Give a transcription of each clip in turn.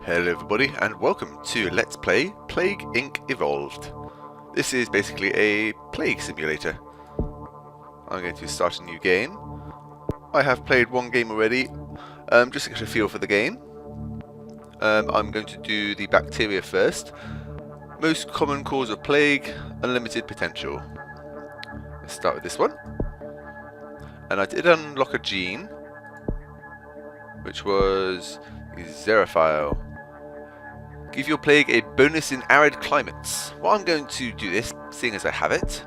Hello everybody and welcome to Let's Play Plague Inc. Evolved. This is basically a plague simulator. I'm going to start a new game. I have played one game already, just to get a feel for the game. I'm going to do the bacteria first. Most common cause of plague, unlimited potential. Let's start with this one. And I did unlock a gene, which was Xerophile. Give your plague a bonus in arid climates. Well, I'm going to do this, seeing as I have it.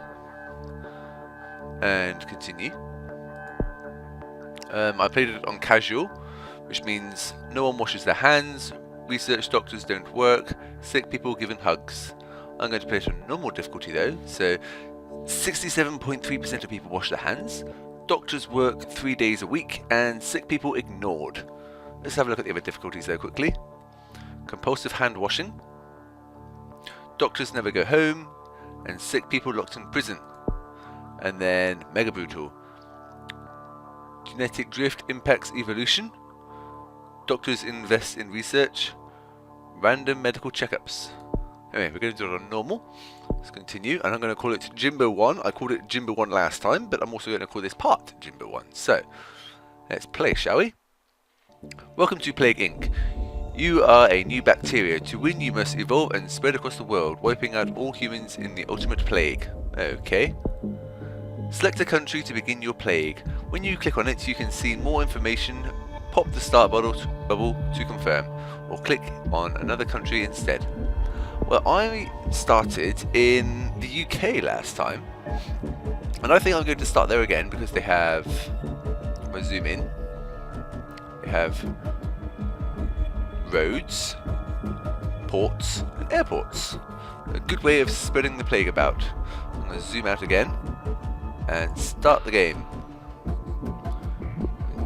And continue. I played it on casual, which means no one washes their hands, research doctors don't work, sick people given hugs. I'm going to play it on normal difficulty though, so 67.3% of people wash their hands, doctors work 3 days a week, and sick people ignored. Let's have a look at the other difficulties though quickly. Compulsive hand washing, doctors never go home, and sick people locked in prison. And then mega brutal. Genetic drift impacts evolution, doctors invest in research, random medical checkups. Anyway, we're going to do it on normal. Let's continue, and I'm going to call it Jimbo-1. I called it Jimbo-1 last time, but I'm also going to call this part Jimbo-1. So, let's play, shall we? Welcome to Plague Inc. You are a new bacteria. To win, you must evolve and spread across the world, wiping out all humans in the ultimate plague. Okay. Select a country to begin your plague. When you click on it, you can see more information. Pop the start bubble to confirm, or click on another country instead. Well, I started in the UK last time, and I think I'm going to start there again because they have, if I zoom in, they have roads, ports, and airports. A good way of spreading the plague about. I'm going to zoom out again and start the game.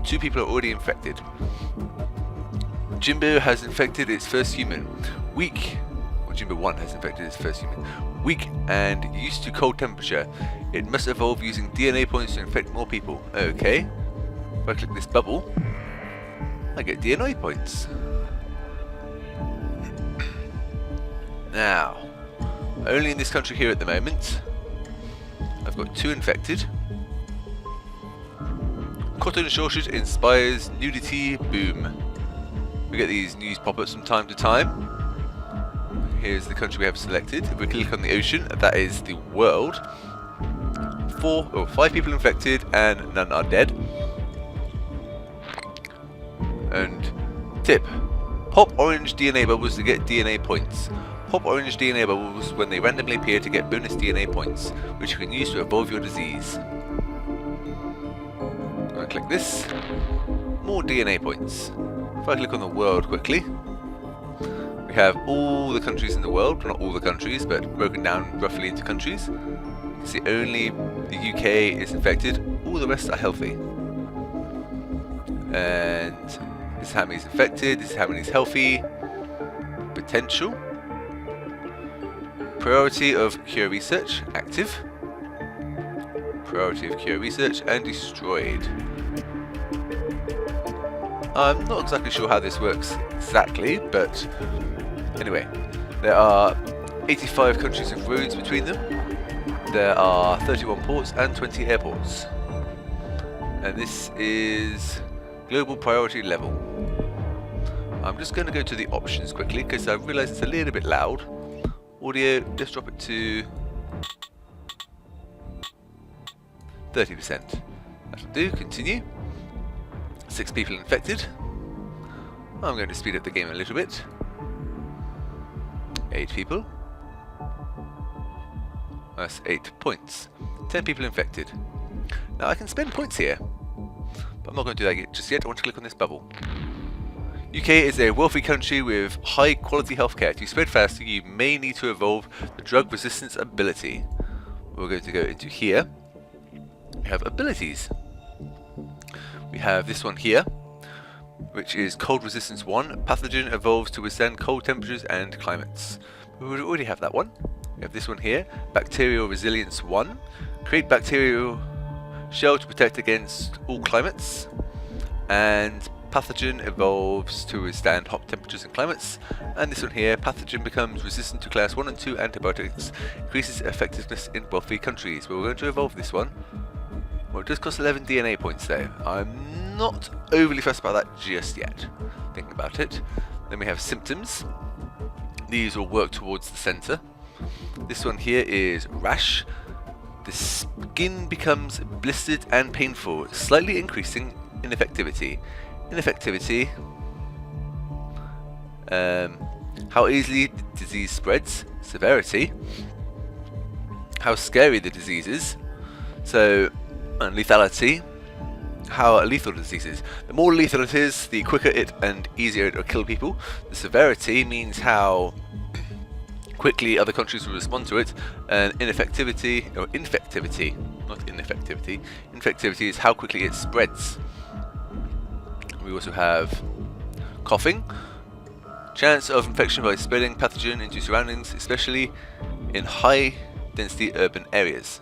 2 people are already infected. Jimbo has infected its first human. Weak, or Jimbo-1 has infected its first human. Weak and used to cold temperature. It must evolve using DNA points to infect more people. Okay. If I click this bubble, I get DNA points. Now, only in this country here at the moment. I've got 2 infected. Cotton shortage inspires nudity boom. We get these news pop-ups from time to time. Here's the country we have selected. If we click on the ocean, that is the world. 5 people infected and none are dead. And tip: pop orange DNA bubbles to get DNA points. Pop orange DNA bubbles when they randomly appear to get bonus DNA points, which you can use to evolve your disease. I'm going to click this. More DNA points. If I click on the world quickly, we have all the countries in the world. Well, not all the countries, but broken down roughly into countries. You can see only the UK is infected. All the rest are healthy. And this is how many is infected. This is how many is healthy. Potential. Priority of cure research, active. Priority of cure research, and destroyed. I'm not exactly sure how this works exactly, but anyway, there are 85 countries with roads between them. There are 31 ports and 20 airports. And this is global priority level. I'm just going to go to the options quickly because I realise it's a little bit loud. Audio, just drop it to 30%. That'll do, continue. 6 people infected. I'm going to speed up the game a little bit. 8 people. That's 8 points. 10 people infected. Now I can spend points here, but I'm not going to do that just yet. I want to click on this bubble. UK is a wealthy country with high quality healthcare. To spread faster, you may need to evolve the drug resistance ability. We're going to go into here. We have abilities. We have this one here, which is cold resistance 1. Pathogen evolves to withstand cold temperatures and climates. We would already have that one. We have this one here, bacterial resilience 1. Create bacterial shell to protect against all climates. And pathogen evolves to withstand hot temperatures and climates. And this one here, pathogen becomes resistant to class 1 and 2 antibiotics, increases effectiveness in wealthy countries. Well, we're going to evolve this one. Well, it does cost 11 DNA points though. I'm not overly fussed about that just yet, thinking about it. Then we have symptoms. These will work towards the centre. This one here is rash. The skin becomes blistered and painful, slightly increasing in effectivity. How easily the disease spreads. Severity. How scary the disease is. So, and lethality. How lethal the disease is. The more lethal it is, the quicker it and easier it will kill people. The severity means how quickly other countries will respond to it, and infectivity is how quickly it spreads. We also have coughing, chance of infection by spreading pathogen into surroundings, especially in high density urban areas.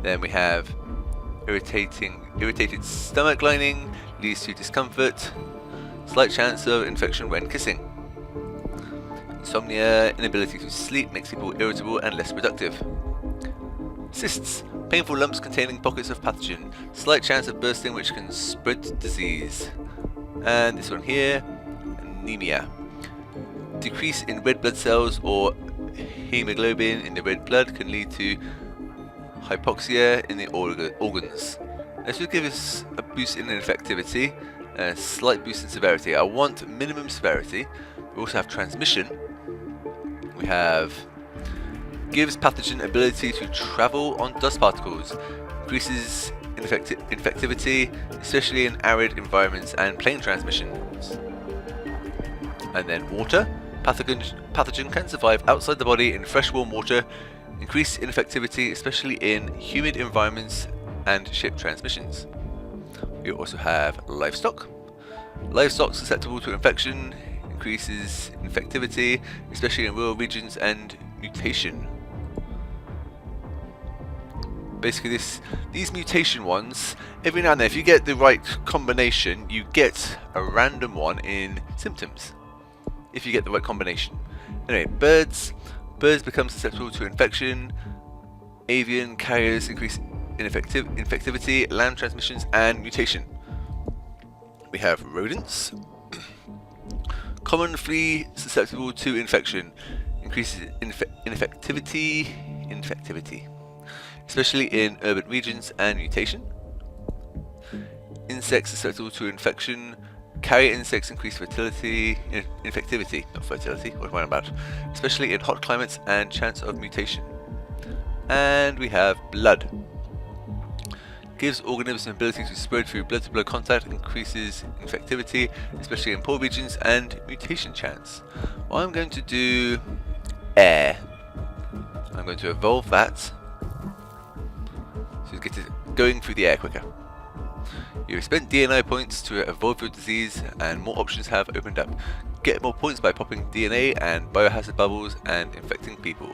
Then we have irritated stomach lining, leads to discomfort, slight chance of infection when kissing. Insomnia, inability to sleep makes people irritable and less productive. Cysts, painful lumps containing pockets of pathogen, slight chance of bursting which can spread disease. And this one here, anemia. Decrease in red blood cells or hemoglobin in the red blood can lead to hypoxia in the organs. This will give us a boost in infectivity and a slight boost in severity. I want minimum severity. We also have transmission. We have gives pathogen ability to travel on dust particles, increases infectivity, especially in arid environments and plane transmissions. And then water. Pathogen can survive outside the body in fresh warm water, increase infectivity, especially in humid environments and ship transmissions. We also have livestock. Livestock susceptible to infection, increases infectivity, especially in rural regions, and mutation. Basically these mutation ones, every now and then if you get the right combination, you get a random one in symptoms. If you get the right combination. Anyway, birds become susceptible to infection, avian carriers increase infectivity, land transmissions, and mutation. We have rodents. Common flea susceptible to infection, increases infectivity, especially in urban regions, and mutation. Insects susceptible to infection, carrier insects increase infectivity, not fertility, what am I about? Especially in hot climates and chance of mutation. And we have blood. Gives organisms an ability to spread through blood-to-blood contact, increases infectivity, especially in poor regions, and mutation chance. Well, I'm going to do air. I'm going to evolve that so get it going through the air quicker. You've spent DNA points to evolve your disease, and more options have opened up. Get more points by popping DNA and biohazard bubbles and infecting people.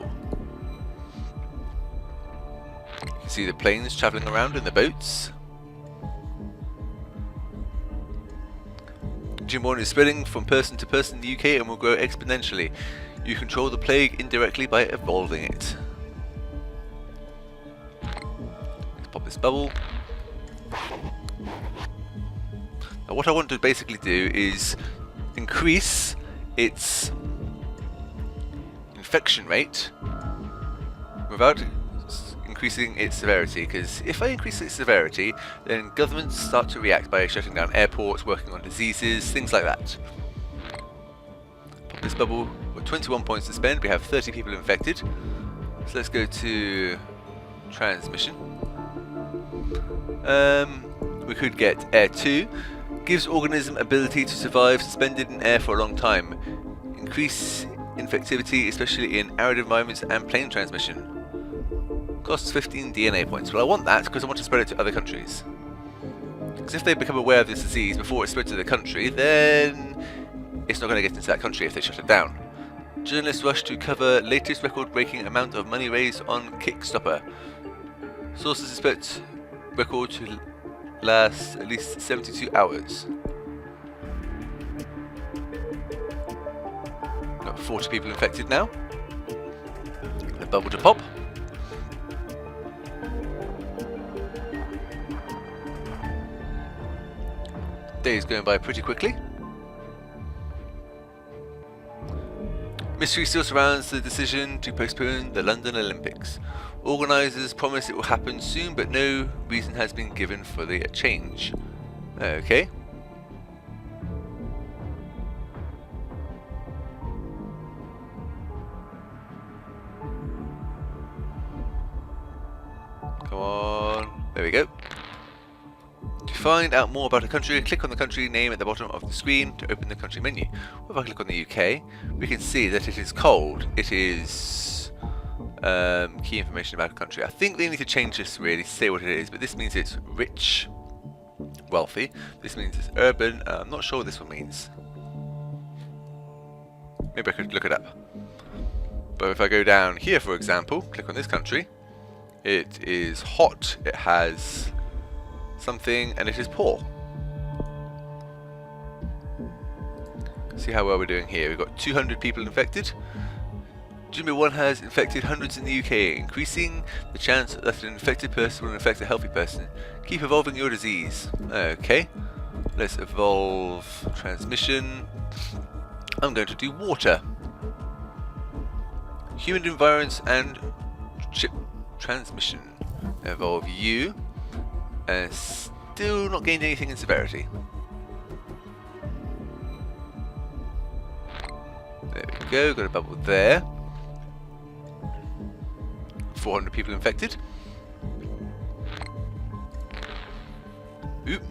You can see the planes travelling around in the boats. Jimbo-1 is spreading from person to person in the UK and will grow exponentially. You control the plague indirectly by evolving it. Let's pop this bubble. Now what I want to basically do is increase its infection rate without increasing its severity, because if I increase its severity, then governments start to react by shutting down airports, working on diseases, things like that. Pop this bubble. With 21 points to spend, we have 30 people infected. So let's go to transmission. We could get air 2. Gives organism ability to survive suspended in air for a long time. Increase infectivity, especially in arid environments and plane transmission. Costs 15 DNA points. Well, I want that because I want to spread it to other countries. Because if they become aware of this disease before it spreads to the country, then it's not going to get into that country if they shut it down. Journalists rush to cover latest record-breaking amount of money raised on Kickstopper. Sources expect record to last at least 72 hours. 40 people infected now. A bubble to pop. Days going by pretty quickly. Mystery still surrounds the decision to postpone the London Olympics. Organisers promise it will happen soon, but no reason has been given for the change. Okay. Come on. There we go. To find out more about a country, click on the country name at the bottom of the screen to open the country menu. If I click on the UK, we can see that it is cold. It is key information about a country. I think they need to change this really, say what it is, but this means it's rich, wealthy. This means it's urban. I'm not sure what this one means. Maybe I could look it up. But if I go down here, for example, click on this country, it is hot, it has something, and it is poor. See how well we're doing here. We've got 200 people infected. Jimbo-1 has infected hundreds in the UK, increasing the chance that an infected person will infect a healthy person. Keep evolving your disease. Okay, let's evolve transmission. I'm going to do water, human environments, and chip transmission. Evolve you. Still not gained anything in severity. There we go, got a bubble there. 400 people infected. Oop.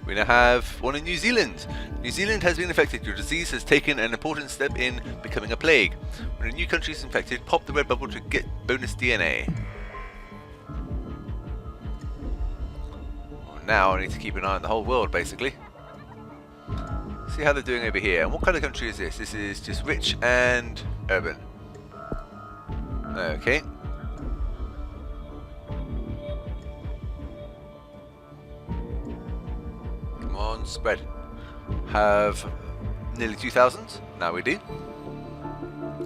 We now have one in New Zealand. New Zealand has been infected. Your disease has taken an important step in becoming a plague. When a new country is infected, pop the red bubble to get bonus DNA. Now I need to keep an eye on the whole world, basically. See how they're doing over here. And what kind of country is this? This is just rich and urban. Okay. Come on, spread. Have nearly 2,000. Now we do.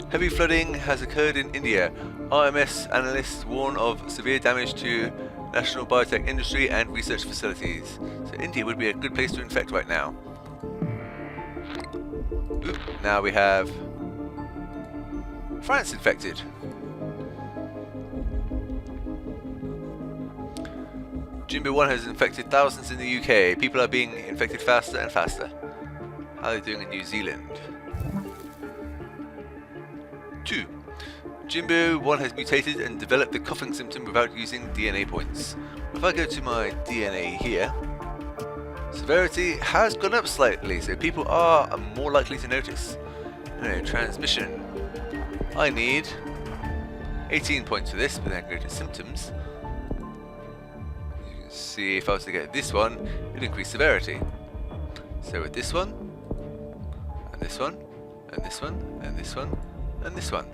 Heavy flooding has occurred in India. RMS analysts warn of severe damage to national biotech industry and research facilities. So India would be a good place to infect right now. Oop, now we have France infected. Jimbo-1 has infected thousands in the UK. People are being infected faster and faster. How are they doing in New Zealand? 2. Jimbo-1 has mutated and developed the coughing symptom without using DNA points. If I go to my DNA here, severity has gone up slightly, so people are more likely to notice. Transmission. I need 18 points for this, but then go to symptoms. You can see if I was to get this one, it'd increase severity. So with this one, and this one, and this one, and this one, and this one.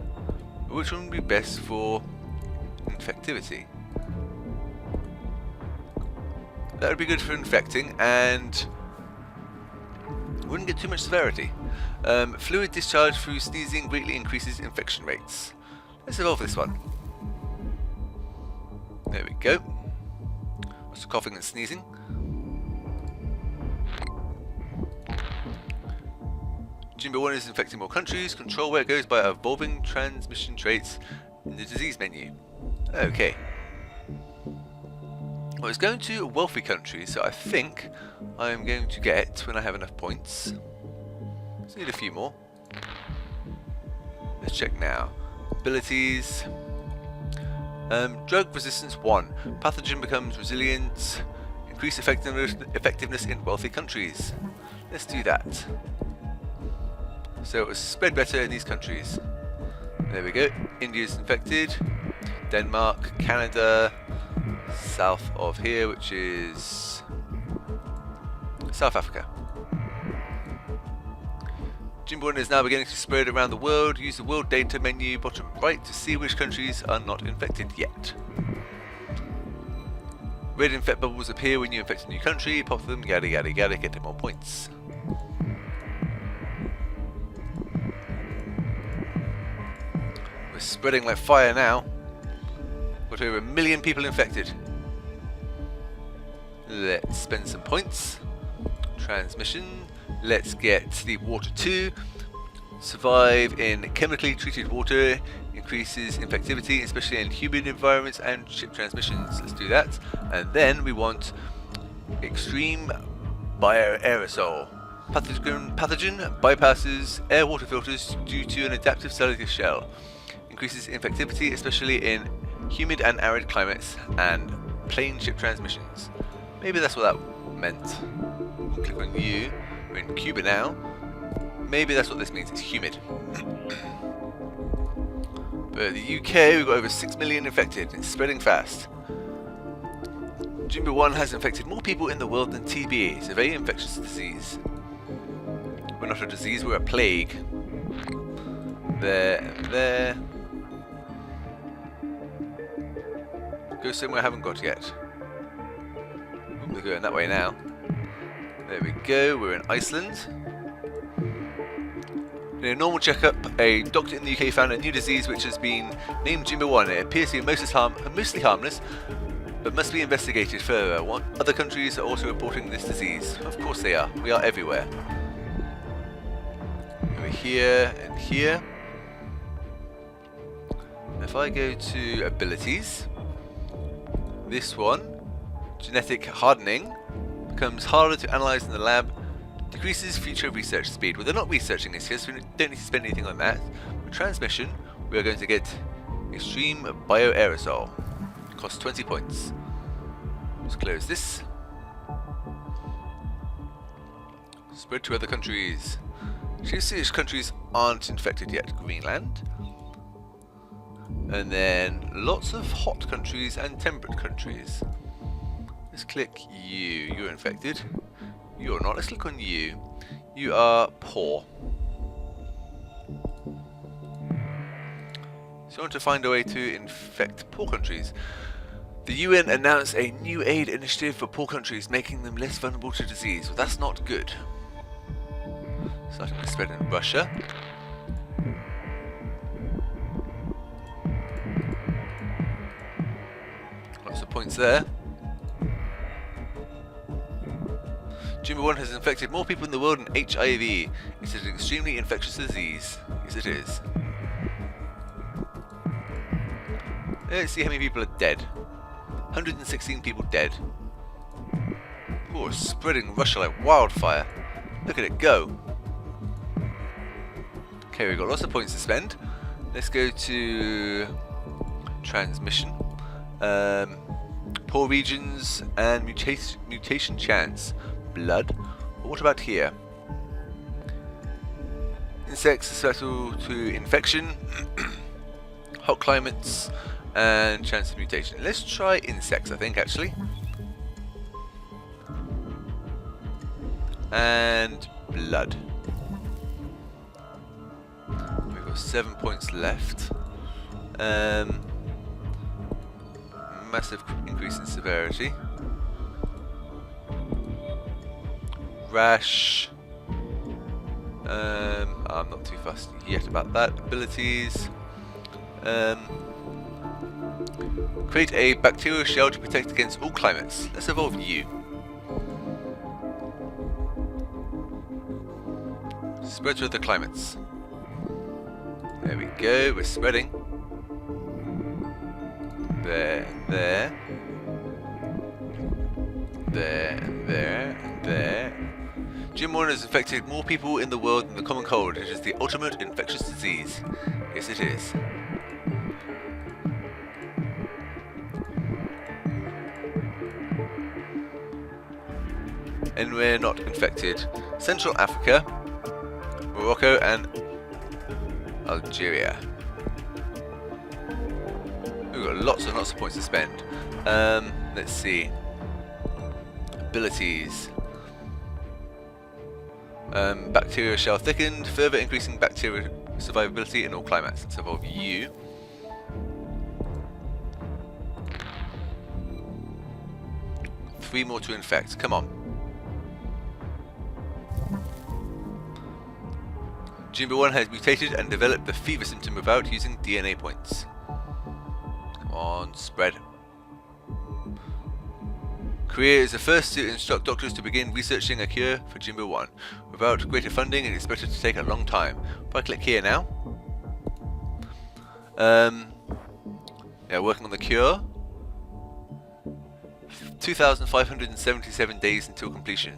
Which one would be best for infectivity? That would be good for infecting and wouldn't get too much severity. Fluid discharge through sneezing greatly increases infection rates. Let's evolve this one. There we go. What's the coughing and sneezing? Jimbo-1 is infecting more countries. Control where it goes by evolving transmission traits in the disease menu. Okay. Well, it's going to wealthy countries, so I think I'm going to get, when I have enough points, just need a few more. Let's check now. Abilities. Drug resistance 1. Pathogen becomes resilient. Increase effectiveness in wealthy countries. Let's do that. So it was spread better in these countries. There we go. India's infected. Denmark, Canada, south of here, which is South Africa. Jimbo-1 is now beginning to spread around the world. Use the world data menu bottom right to see which countries are not infected yet. Red infect bubbles appear when you infect a new country. Pop them, yada yada yada, get more points. we're spreading like fire now. Got over 1 million people infected. Let's spend some points. Transmission. Let's get Sleep Water 2. Survive in chemically treated water. Increases infectivity, especially in humid environments and ship transmissions. Let's do that. And then we want Extreme Bioaerosol. Pathogen bypasses air-water filters due to an adaptive cellular shell. Increases infectivity, especially in humid and arid climates and plane ship transmissions. Maybe that's what that meant. Click on U. We're in Cuba now. Maybe that's what this means. It's humid. But the UK, we've got over 6 million infected. It's spreading fast. Jimbo-1 has infected more people in the world than TB. It's a very infectious disease. We're not a disease, we're a plague. There. Go somewhere I haven't got yet. We're going that way now. There we go, we're in Iceland. In a normal checkup, a doctor in the UK found a new disease which has been named Jimbo-1. It appears to be mostly harmless, but must be investigated further. Other countries are also reporting this disease. Of course they are. We are everywhere. Over here and here. If I go to abilities, this one, genetic hardening, becomes harder to analyze in the lab. Decreases future research speed. Well, they're not researching this here, so we don't need to spend anything on that. For transmission, we are going to get Extreme Bioaerosol. Costs 20 points. Let's close this. Spread to other countries. Should see which countries aren't infected yet. Greenland. And then lots of hot countries and temperate countries. Let's click you. You're infected. You're not. Let's click on you. You are poor. So I want to find a way to infect poor countries. The UN announced a new aid initiative for poor countries, making them less vulnerable to disease. Well, that's not good. Starting to spread in Russia. Lots of points there. Jimbo-1 has infected more people in the world than HIV. It's an extremely infectious disease. Yes, it is. Let's see how many people are dead. 116 people dead. Oh, it's spreading Russia like wildfire. Look at it go. Okay, we've got lots of points to spend. Let's go to transmission. Poor regions and mutation chance. Blood. But what about here? Insects susceptible to infection, hot climates, and chance of mutation. Let's try insects, I think, actually. And blood. We've got 7 points left. Massive increase in severity. Rash. I'm not too fussed yet about that. Abilities. Create a bacterial shell to protect against all climates. Let's evolve you. Spread to other climates. There we go, we're spreading. There. Jimbo-1 has infected more people in the world than the common cold. It is the ultimate infectious disease. Yes, it is. And we're not infected. Central Africa, Morocco, and Algeria. We've got lots and lots of points to spend. Let's see. Abilities. Bacterial shell thickened, further increasing bacterial survivability in all climates. Let's evolve you. Three more to infect. Come on. Jimbo-1 has mutated and developed the fever symptom without using DNA points. Come on, spread. Korea is the first to instruct doctors to begin researching a cure for Jimbo-1. Without greater funding, it is expected to take a long time. If I click here now, yeah, working on the cure. 2,577 days until completion.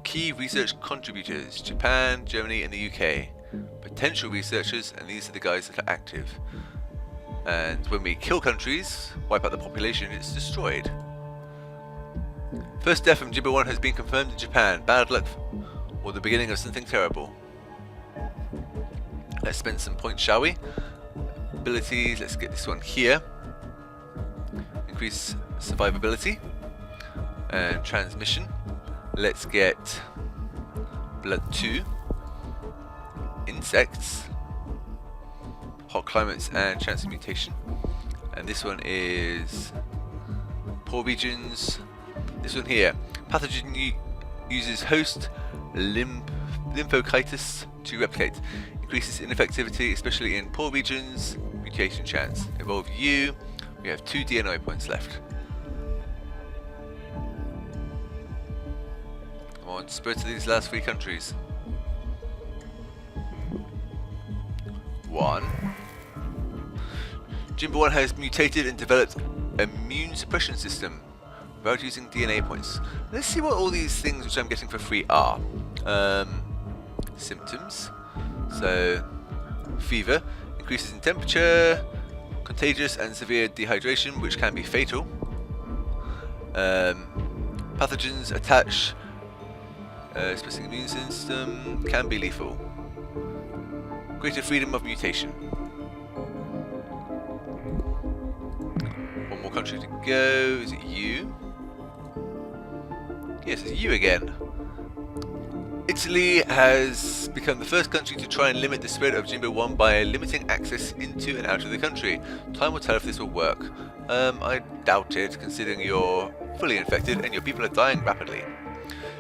Key research contributors: Japan, Germany, and the UK. Potential researchers, and these are the guys that are active. And when we kill countries, wipe out the population, it's destroyed. First death from Jimbo-1 has been confirmed in Japan. Bad luck or the beginning of something terrible. Let's spend some points, shall we? Abilities, let's get this one here. Increase survivability and transmission. Let's get blood 2, insects, hot climates and chance of mutation. And this one is poor regions. This one here, pathogen uses host lymphocytes to replicate. Increases ineffectivity, especially in poor regions. Mutation chance. Evolve U. We have 2 DNA points left. Come on, spread to these last 3 countries. 1. Jimbo-1 has mutated and developed immune suppression system without using DNA points. Let's see what all these things which I'm getting for free are. Symptoms. So, fever, increases in temperature, contagious and severe dehydration, which can be fatal. Pathogens attach, suppressing immune system, can be lethal. Greater freedom of mutation. One more country to go. Is it you? Yes, it's you again. Italy has become the first country to try and limit the spread of Jimbo-1 by limiting access into and out of the country. Time will tell if this will work. I doubt it, considering you're fully infected and your people are dying rapidly.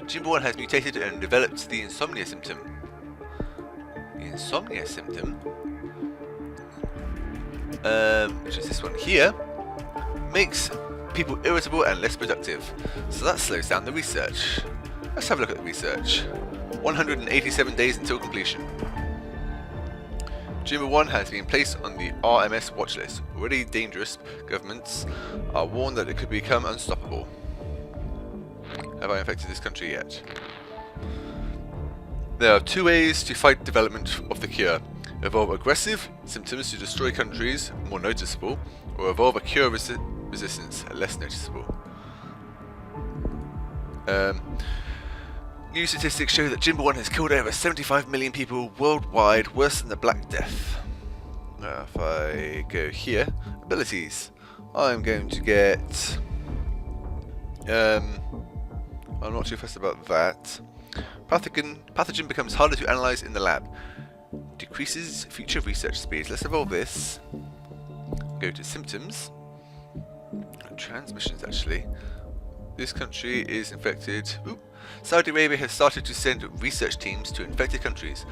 Jimbo-1 has mutated and developed the insomnia symptom. The insomnia symptom? Which is this one here. Makes people irritable and less productive. So that slows down the research. Let's have a look at the research. 187 days until completion. Jimbo-1 has been placed on the RMS watch list. Already dangerous, governments are warned that it could become unstoppable. Have I infected this country yet? There are 2 ways to fight development of the cure. Evolve aggressive symptoms to destroy countries, more noticeable, or evolve a cure resistance, less noticeable. New statistics show that Jimbo-1 has killed over 75 million people worldwide, worse than the Black Death. If I go here, abilities, I'm going to get... I'm not too fussed about that. Pathogen becomes harder to analyze in the lab. Decreases future research speed. Let's evolve this. Go to symptoms. Transmissions, actually. This country is infected. Oop. Saudi Arabia has started to send research teams to infected countries,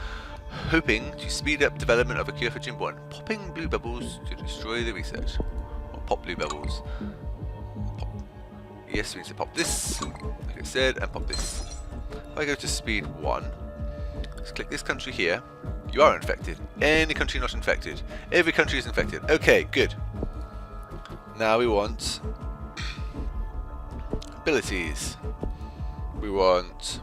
hoping to speed up development of a cure for Jimbo-1. Popping blue bubbles to destroy the research. Or pop blue bubbles. Pop. Yes, we need to pop this, like I said, and pop this. If I go to speed 1, let's click this country here. You are infected. Any country not infected. Every country is infected. Okay, good. Now we want abilities. We want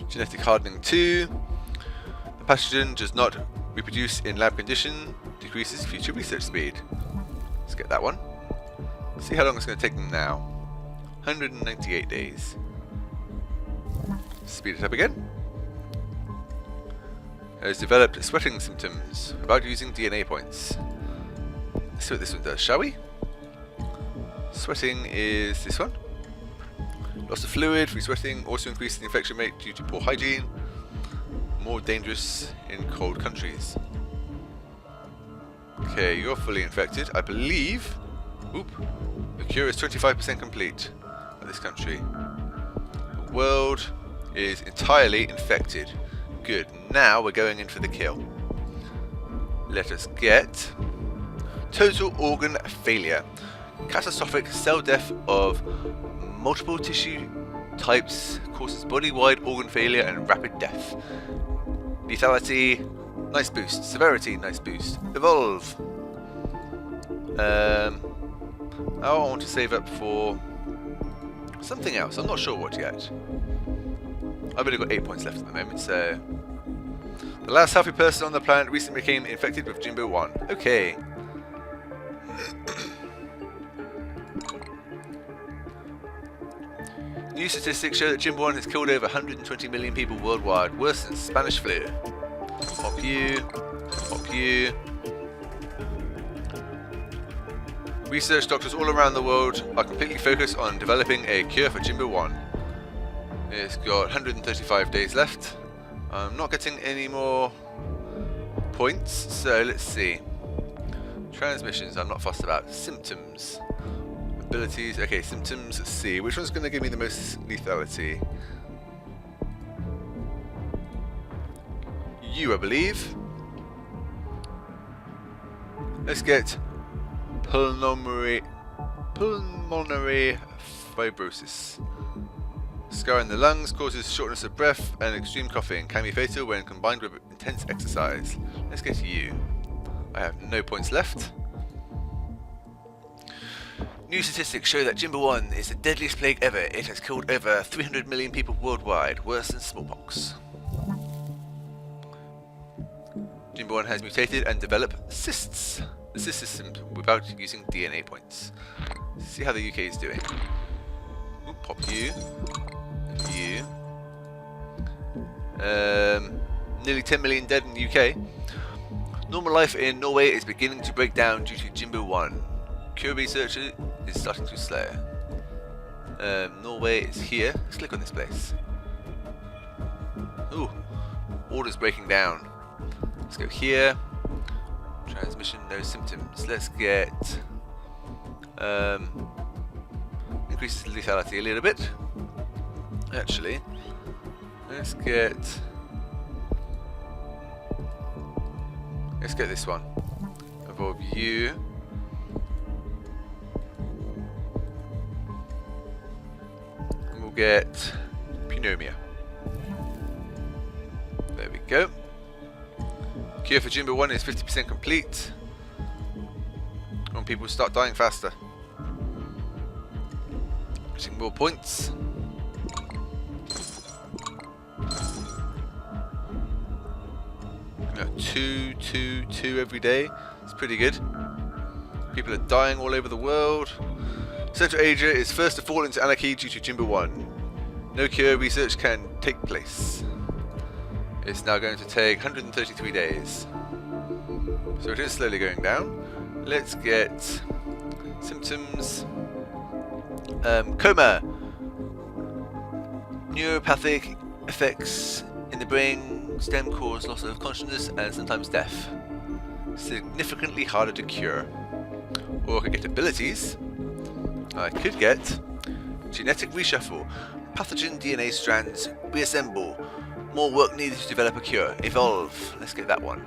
genetic hardening 2. The pathogen does not reproduce in lab condition. Decreases future research speed. Let's get that one. See how long it's going to take them now. 198 days. Speed it up again. Has developed sweating symptoms without using DNA points. Let's see what this one does, shall we? Sweating is this one. Loss of fluid, free sweating, also increases the infection rate due to poor hygiene. More dangerous in cold countries. Okay, you're fully infected. I believe... Oop. The cure is 25% complete in this country. The world is entirely infected. Good. Now we're going in for the kill. Let us get total organ failure. Catastrophic cell death of multiple tissue types causes body-wide organ failure and rapid death. Lethality, nice boost. Severity, nice boost. Evolve. I want to save up for something else. I'm not sure what yet. I've only got 8 points left at the moment, so... The last healthy person on the planet recently became infected with Jimbo-1. Okay. New statistics show that Jimbo-1 has killed over 120 million people worldwide, worse than Spanish flu. Pop you. Pop you. Research doctors all around the world are completely focused on developing a cure for Jimbo-1. It's got 135 days left. I'm not getting any more points, so let's see. Transmissions, I'm not fussed about. Symptoms. Abilities, okay, symptoms, let's see. Which one's going to give me the most lethality? You, I believe. Let's get pulmonary fibrosis. Scar in the lungs causes shortness of breath and extreme coughing. Can be fatal when combined with intense exercise. Let's get you. I have no points left. New statistics show that Jimbo-1 is the deadliest plague ever. It has killed over 300 million people worldwide, worse than smallpox. Jimbo-1 has mutated and developed cysts. The cyst system without using DNA points. Let's see how the UK is doing. Ooh, pop you. You. Nearly 10 million dead in the UK. Normal life in Norway is beginning to break down due to Jimbo-1. Cure research is starting to slow. Norway is here. Let's click on this place. Ooh, order's breaking down. Let's go here. Transmission, no symptoms. Let's get increases lethality a little bit. Actually, let's get this one. Evolve you. And we'll get pneumonia. There we go. Cure for Jimbo-1 is 50% complete. When people start dying faster. Getting more points. Two every day. It's pretty good. People are dying all over the world. Central Asia is first to fall into anarchy due to Jimbo-1. No cure research can take place. It's now going to take 133 days. So it is slowly going down. Let's get symptoms. Coma. Neuropathic effects in the brain stem cause loss of consciousness and sometimes death. Significantly harder to cure. Or I could get abilities. I could get genetic reshuffle. Pathogen DNA strands reassemble. More work needed to develop a cure. Evolve. Let's get that one.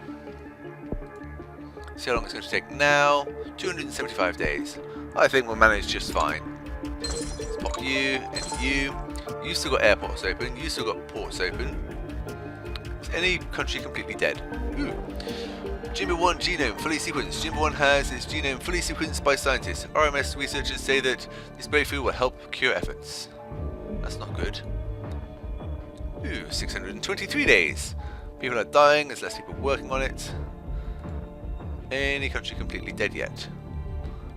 See how long it's going to take now. 275 days. I think we'll manage just fine. Let's pop you and you. You still got airports open. You still got ports open. Is any country completely dead? Ooh. Jimbo-1 genome fully sequenced. Jimbo-1 has its genome fully sequenced by scientists. RMS researchers say that this breakthrough will help cure efforts. That's not good. Ooh, 623 days. People are dying, there's less people working on it. Any country completely dead yet?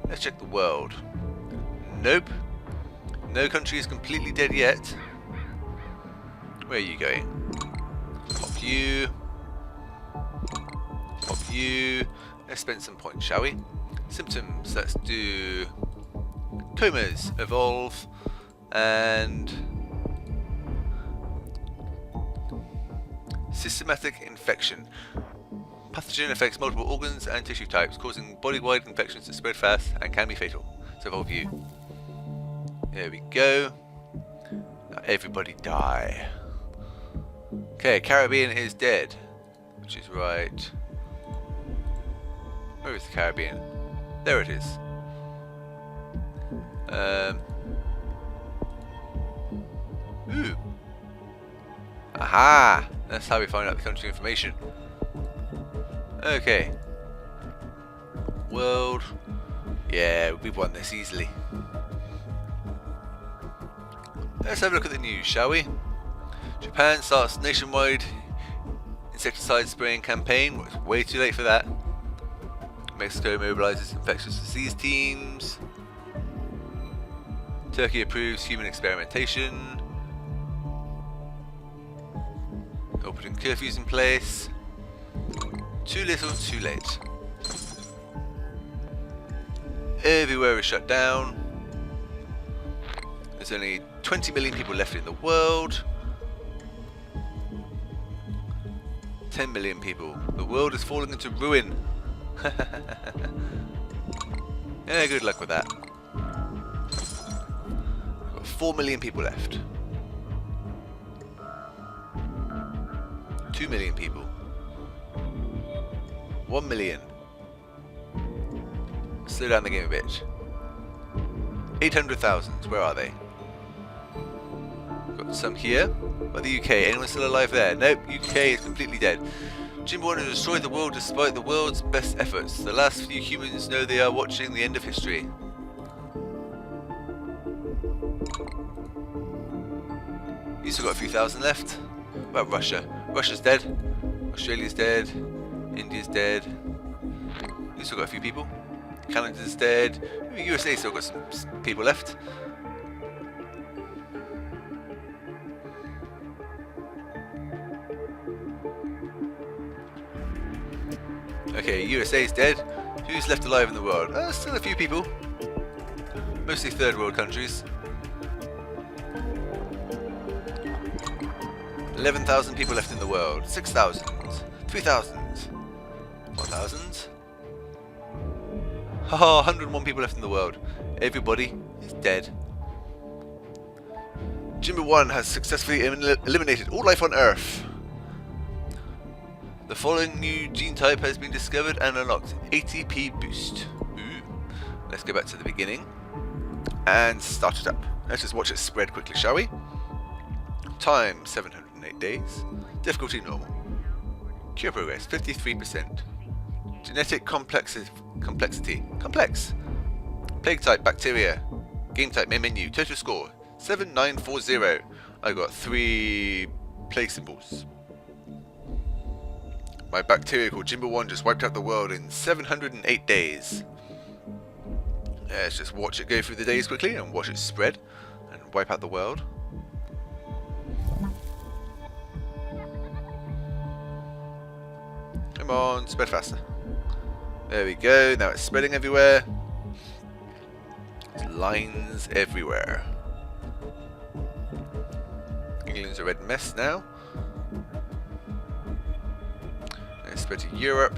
Let's check the world. Nope. No country is completely dead yet. Where are you going? Pop you. Pop you. Let's spend some points, shall we? Symptoms. Let's do comas, evolve, and systematic infection. Pathogen affects multiple organs and tissue types, causing body-wide infections to spread fast and can be fatal. So evolve you. There we go. Now everybody die. Okay, Caribbean is dead, which is right. Where is the Caribbean? There it is. Ooh. Aha! That's how we find out the country information. Okay. World. Yeah, we've won this easily. Let's have a look at the news, shall we? Japan starts nationwide insecticide spraying campaign. Well, it's way too late for that. Mexico mobilizes infectious disease teams. Turkey approves human experimentation. Or putting curfews in place. Too little, too late. Everywhere is shut down. There's only 20 million people left in the world. 10 million people. The world is falling into ruin. Yeah, good luck with that. We've got 4 million people left. 2 million people. 1 million. Slow down the game a bit. 800,000. Where are they? Got some here. But the UK. Anyone still alive there? Nope. UK is completely dead. Jimbo-1 has destroyed the world despite the world's best efforts. The last few humans know they are watching the end of history. You still got a few thousand left. What about Russia? Russia's dead. Australia's dead. India's dead. You still got a few people. Canada's dead. USA still got some people left. Okay, USA's dead. Who's left alive in the world? Still a few people. Mostly third world countries. 11,000 people left in the world. 6,000. 3,000. 1,000. Haha, 101 people left in the world. Everybody is dead. Jimbo-1 has successfully eliminated all life on Earth. The following new gene type has been discovered and unlocked. ATP boost. Ooh. Let's go back to the beginning and start it up. Let's just watch it spread quickly, shall we? Time 708 days. Difficulty normal. Cure progress 53%. Genetic complexity. Complex. Plague type bacteria. Game type main menu. Total score 7940. I got 3 plague symbols. My bacteria called Jimbo-1 just wiped out the world in 708 days. Let's just watch it go through the days quickly and watch it spread and wipe out the world. Come on, spread faster. There we go, now it's spreading everywhere. There's lines everywhere. England's a red mess now. Spread to Europe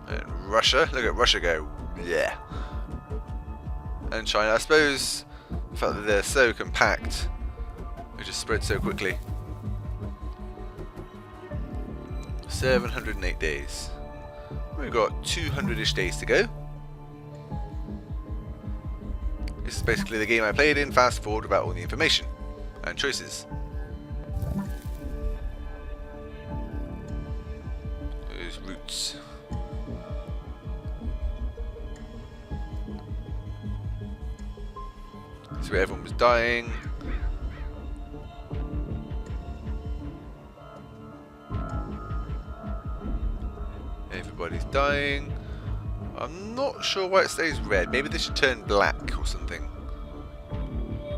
and Russia. Look at Russia go. Yeah. And China. I suppose the fact that they're so compact, it just spread so quickly. 708 days. We've got 200-ish days to go. This is basically the game I played in fast forward without all the information and choices. Roots. This is where everyone was dying. Everybody's dying. I'm not sure why it stays red. Maybe this should turn black or something.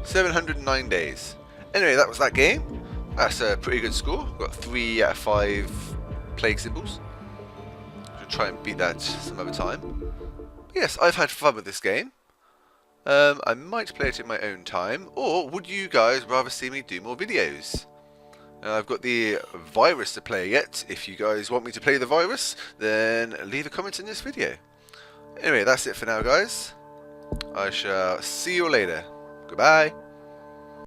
709 days. Anyway, that was that game. That's a pretty good score. Got 3 out of 5 plague symbols. Try and beat that some other time. Yes, I've had fun with this game. I might play it in my own time, or would you guys rather see me do more videos? I've got the virus to play yet. If you guys want me to play the virus, then leave a comment in this video. Anyway, that's it for now, guys. I shall see you later. Goodbye.